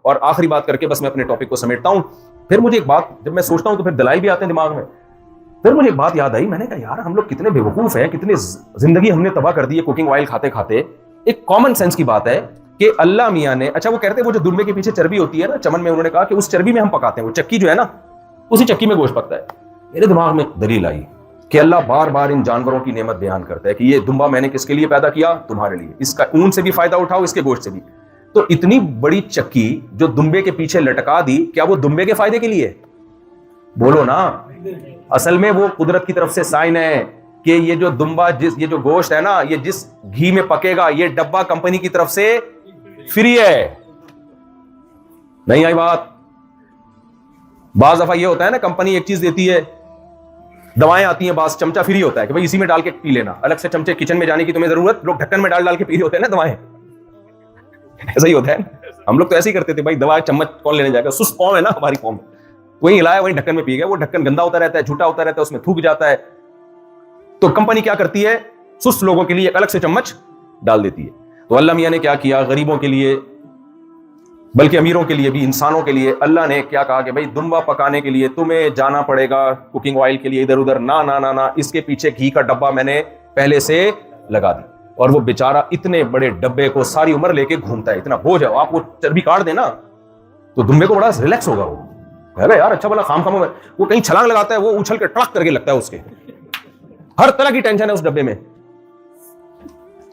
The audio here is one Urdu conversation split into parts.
اور آخری بات کر کے بس میں اپنے ٹاپک کو سمیٹتا ہوں. پھر مجھے ایک بات جب میں سوچتا ہوں تو پھر دلائل بھی آتے ہیں دماغ میں. پھر مجھے ایک بات یاد آئی, میں نے کہا یار ہم لوگ کتنے بیوقوف ہیں, کتنی زندگی ہم نے تباہ کر دی ہے کوکنگ آئل کھاتے کھاتے. ایک کامن سینس کی بات ہے کہ اللہ میاں نے, اچھا وہ کہتے ہیں وہ جو دمبے کے پیچھے چربی ہوتی ہے نا چمن میں, انہوں نے کہا کہ اس چربی میں ہم پکاتے ہیں, وہ چکی جو ہے نا اسی چکی میں گوشت پکتا ہے. میرے دماغ میں دلیل آئی کہ اللہ بار بار ان جانوروں کی نعمت بیان کرتا ہے کہ یہ دمبا میں نے کس کے لیے پیدا کیا, تمہارے لیے, اس کا اون سے بھی فائدہ اٹھاؤ, اس کے گوشت سے بھی. تو اتنی بڑی چکی جو دمبے کے پیچھے لٹکا دی, کیا وہ دمبے کے فائدے کے لیے؟ بولو نا. اصل میں وہ قدرت کی طرف سے سائن ہے کہ یہ جو دمبا یہ جو گوشت ہے نا, یہ جس گھی میں پکے گا, یہ ڈبہ کمپنی کی طرف سے فری ہے. نہیں آئی بات؟ بعض دفعہ یہ ہوتا ہے نا, کمپنی ایک چیز دیتی ہے, دوائیں آتی ہیں, بعض چمچہ فری ہوتا ہے کہ بھائی اسی میں ڈال کے پی لینا, الگ سے چمچے کچن میں جانے کی تمہیں ضرورت, لوگ ڈھکن میں ڈال کے پی رہے ہوتے ہیں نا دوائیں. ایسا ہی ہوتا ہے. ہم لوگ تو ایسے ہی کرتے تھے, بھائی دوا چمچ کون لینے جائے گا, سست قوم ہے نا ہماری قوم, وہی ہلایا وہی ڈھکن میں پی گیا. وہ ڈھکن گندا ہوتا رہتا ہے, جھوٹا ہوتا رہتا ہے, اس میں تھوک جاتا ہے. تو کمپنی کیا کرتی ہے, سست لوگوں کے لیے ایک الگ سے چمچ ڈال دیتی ہے. تو اللہ میاں نے کیا کیا, غریبوں کے لیے بلکہ امیروں کے لیے بھی, انسانوں کے لیے اللہ نے کیا کہا کہ بھائی دمبا پکانے کے لیے تمہیں جانا پڑے گا کوکنگ آئل کے لیے ادھر ادھر, نہ اس کے پیچھے گھی کا ڈبہ میں نے پہلے سے لگا دی. اور وہ بیچارہ اتنے بڑے ڈبے کو ساری عمر لے کے گھومتا ہے, اتنا بوجھ ہے. آپ وہ چربی کاٹ دیں نا تو دمبے کو بڑا ریلیکس ہوگا, وہ کہے یار اچھا بلا خام خام. وہ کہیں چھلانگ لگاتا ہے, وہ اچھل کے ٹڑک کر کے لگتا ہے, اس کے ہر طرح کی ٹینشن ہے اس ڈبے میں.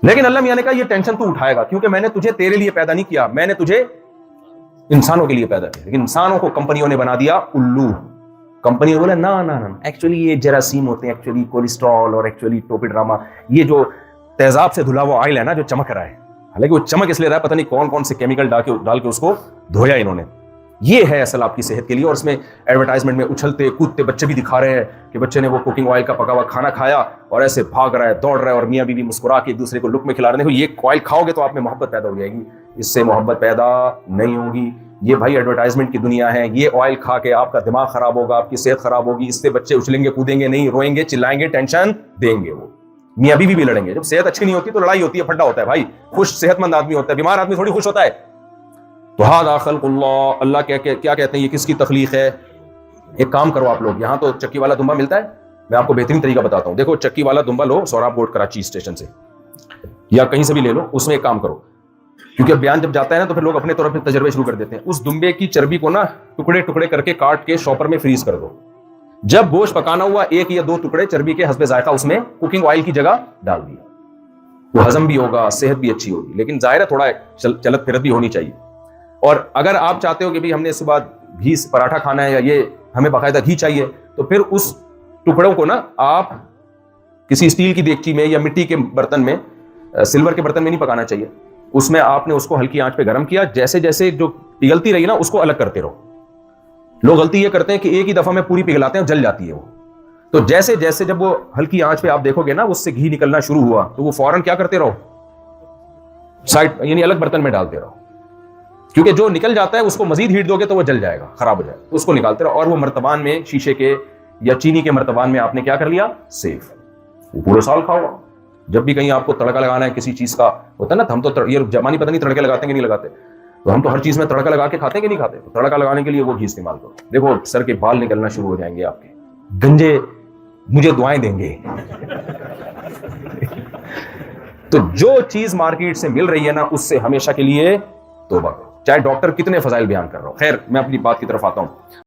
لیکن اللہ میاں نے کہا یہ ٹینشن تو اٹھائے گا کیونکہ میں نے تجھے تیرے لیے پیدا نہیں کیا, میں نے تجھے انسانوں کے لیے پیدا کیا. لیکن انسانوں کو کمپنیوں نے بنا دیا الو. کمپنی بولا نا ایکچولی یہ جراثیم ہوتے ہیں, ایکچولی کولیسٹرول اور ایکچولی ٹوپیڈراما, یہ جو تیزاب سے دھلا ہوا آئل ہے نا جو چمک رہا ہے, حالانکہ وہ چمک اس لیے رہا ہے پتہ نہیں کون کون سے کیمیکل ڈال کے اس کو دھویا انہوں نے. یہ ہے اصل آپ کی صحت کے لیے. اور اس میں ایڈورٹائزمنٹ میں اچھلتے کودتے بچے بھی دکھا رہے ہیں کہ بچے نے وہ کوکنگ آئل کا پکا ہوا کھانا کھایا اور ایسے بھاگ رہا ہے, دوڑ رہا ہے, اور میاں بیوی مسکرا کے ایک دوسرے کو لقمے کھلا رہے ہیں. یہ آئل کھاؤ گے تو آپ میں محبت پیدا ہو جائے گی. اس سے محبت پیدا نہیں ہوگی. یہ بھائی ایڈورٹائزمنٹ کی دنیا ہے. یہ آئل کھا کے آپ کا دماغ خراب ہوگا, آپ کی صحت خراب ہوگی. اس سے بچے اچھلیں گے, کودیں گے نہیں, روئیں گے, چلائیں گے, ٹینشن دیں گے. وہ میاں بیوی بھی لڑیں گے. جب صحت اچھی نہیں ہوتی تو لڑائی ہوتی ہے, پھڈا ہوتا ہے بھائی. خوش صحت مند آدمی ہوتا ہے, بیمار آدمی تھوڑی خوش ہوتا ہے. تو ھذا خلق اللہ, اللہ کیا کہتے ہیں, یہ کس کی تخلیق ہے. ایک کام کرو آپ لوگ, یہاں تو چکی والا دمبا ملتا ہے, میں آپ کو بہترین طریقہ بتاتا ہوں. دیکھو چکی والا دمبا لو, سوراب بورڈ کراچی اسٹیشن سے یا کہیں سے بھی لے لو. اس میں ایک کام کرو, کیونکہ بیان جب جاتا ہے نا تو پھر لوگ اپنے طور پہ تجربے شروع کر دیتے ہیں. اس دمبے کی چربی کو نا ٹکڑے ٹکڑے کر کے کاٹ کے شاپر میں فریز کر دو. جب گوشت پکانا ہوا, 1 یا 2 ٹکڑے چربی کے حسب ذائقہ اس میں کوکنگ آئل کی جگہ ڈال دیا. وہ ہضم بھی ہوگا, صحت بھی اچھی ہوگی. لیکن ظاہر ہے تھوڑا چلت پھرت بھی ہونی چاہیے. اور اگر آپ چاہتے ہو کہ بھی ہم نے صبح گھی پراٹھا کھانا ہے یا یہ ہمیں باقاعدہ گھی چاہیے, تو پھر اس ٹکڑوں کو نا آپ کسی اسٹیل کی دیگچی میں یا مٹی کے برتن میں, سلور کے برتن میں نہیں پکانا چاہیے. اس میں آپ نے اس کو ہلکی آنچ پہ گرم کیا, جیسے جیسے جو پگھلتی رہی نا اس کو الگ کرتے رہو. لوگ غلطی یہ کرتے ہیں کہ ایک ہی دفعہ میں پوری پگھلاتے ہیں, جل جاتی ہے وہ. تو جیسے جیسے جب وہ ہلکی آنچ پہ آپ دیکھو گے نا اس سے گھی نکلنا شروع ہوا, تو وہ فوراً کیا کرتے رہو, سائڈ یعنی الگ برتن میں ڈالتے رہو. کیونکہ جو نکل جاتا ہے اس کو مزید ہیٹ دو گے تو وہ جل جائے گا, خراب ہو جائے گا. اس کو نکالتے رہو. اور وہ مرتبان میں شیشے کے یا چینی کے مرتبان میں آپ نے کیا کر لیا, سیف. وہ پورے سال کھاؤ. جب بھی کہیں آپ کو تڑکا لگانا ہے کسی چیز کا, ہوتا ہے نا, ہم تو یہ جمانی پتہ نہیں تڑکے لگاتے ہیں کہ نہیں لگاتے, تو ہم تو ہر چیز میں تڑکا لگا کے کھاتے ہیں کہ نہیں کھاتے. تو تڑکا لگانے کے لیے وہ گھی استعمال کرو. دیکھو سر کے بال نکلنا شروع ہو جائیں گے آپ کے, گنجے مجھے دعائیں دیں گے. تو جو چیز مارکیٹ سے مل رہی ہے نا اس سے ہمیشہ کے لیے توبہ کرو, چاہے ڈاکٹر کتنے فضائل بیان کر رہا ہو. خیر میں اپنی بات کی طرف آتا ہوں.